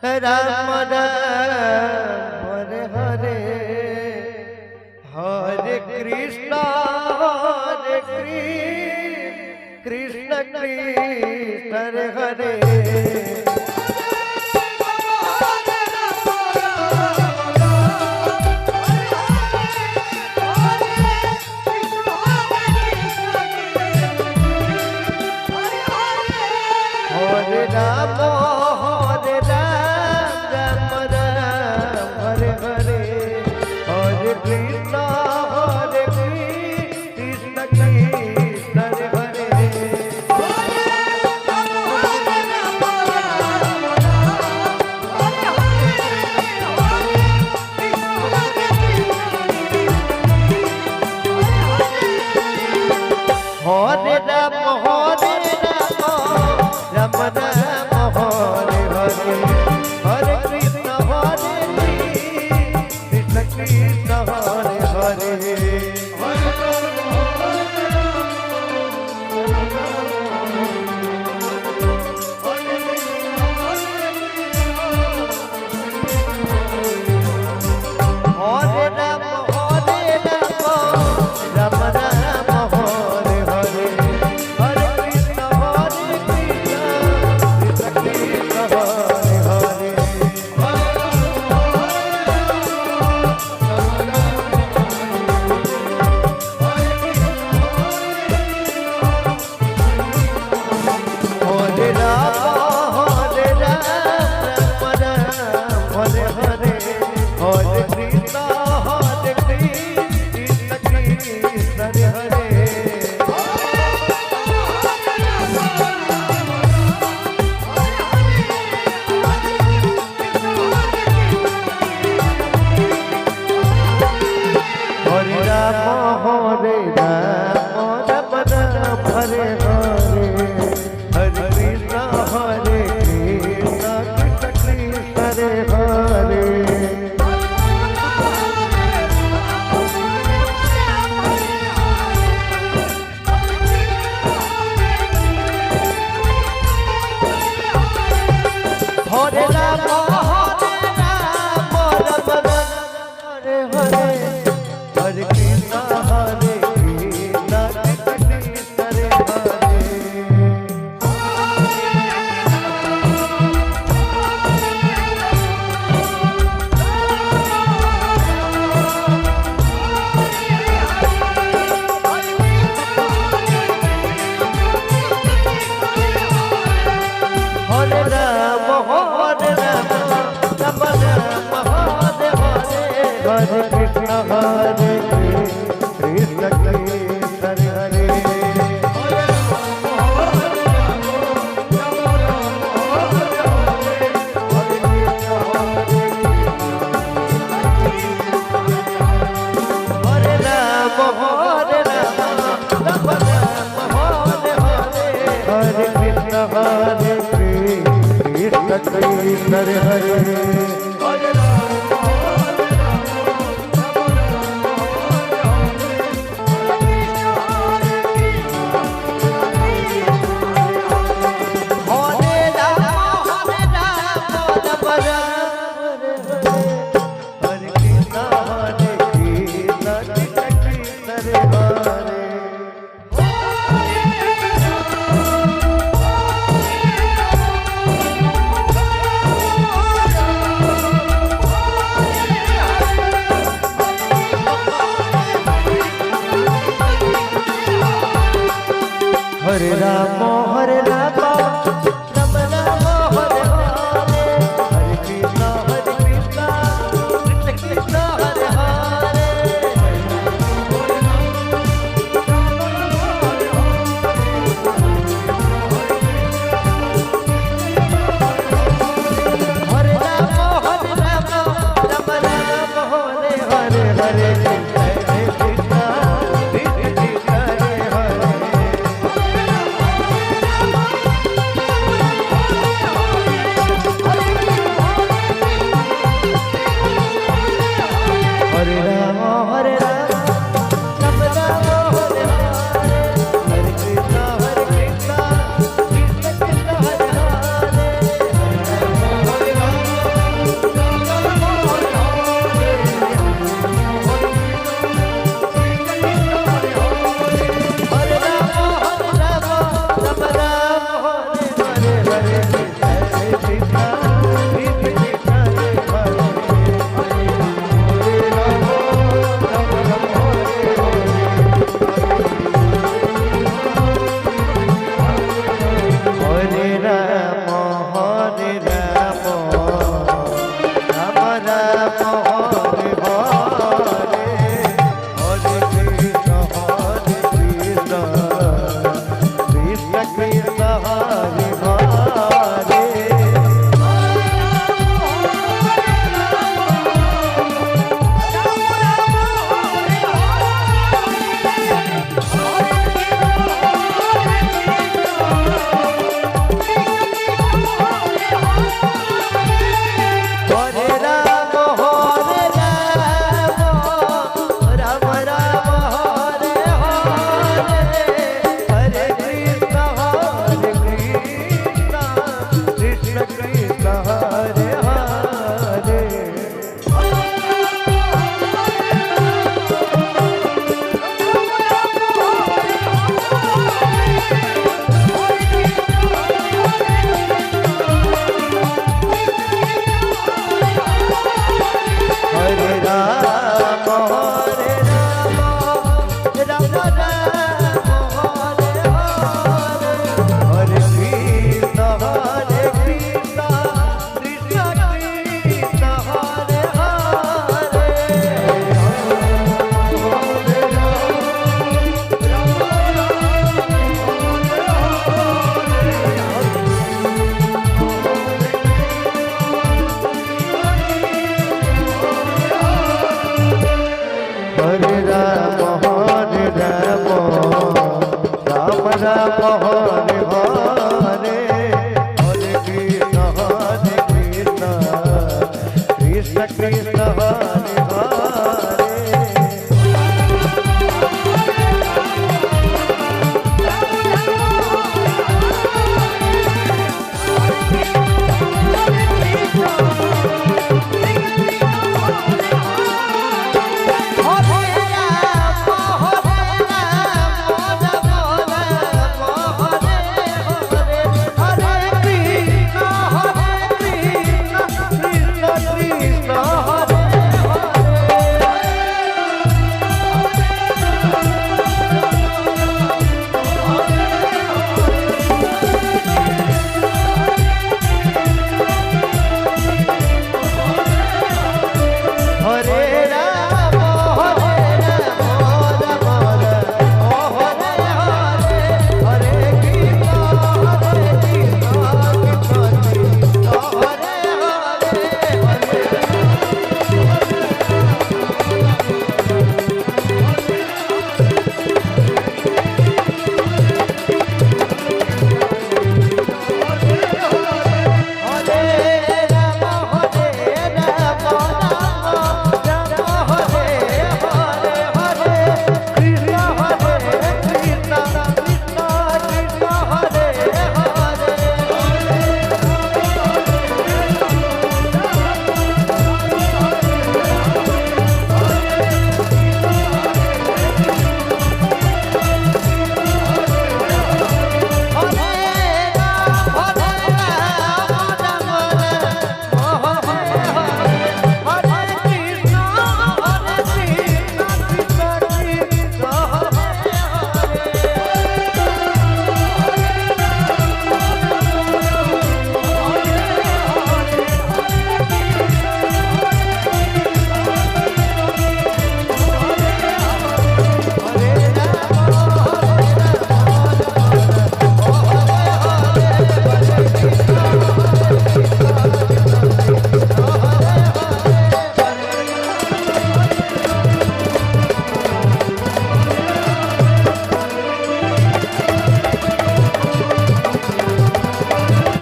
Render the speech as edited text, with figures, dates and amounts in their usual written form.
Ram Ram Hare Hare Hare Krishna Krishna Krishna Hare Hare Hare Ram Ram Ram Hare Hare Hare Krishna Krishna Krishna Hare Hare Hare Ram Ram Ram Hare Hare Hare Krishna Krishna Krishna Hare Hare Hare Ram Ram Ram Hare Hare Hare Krishna Krishna Krishna Hare Hare Hare Ram Ram Ram Hare Hare Hare Krishna Krishna Hare Hare Hare Ram Ram Ram Hare Hare Hare Krishna Krishna Krishna Hare Hare Hare Ram Ram Hare Hare Hare Krishna Krishna Krishna Hare Hare Hare Ram Ram Ram Hare Hare Hare Krishna Krishna Krishna Hare Hare Hare Ram Ram Ram Hare Hare Hare Krishna Krishna Krishna Hare Hare Ram Hare Hare Hare Krishna Krishna Krishna Hare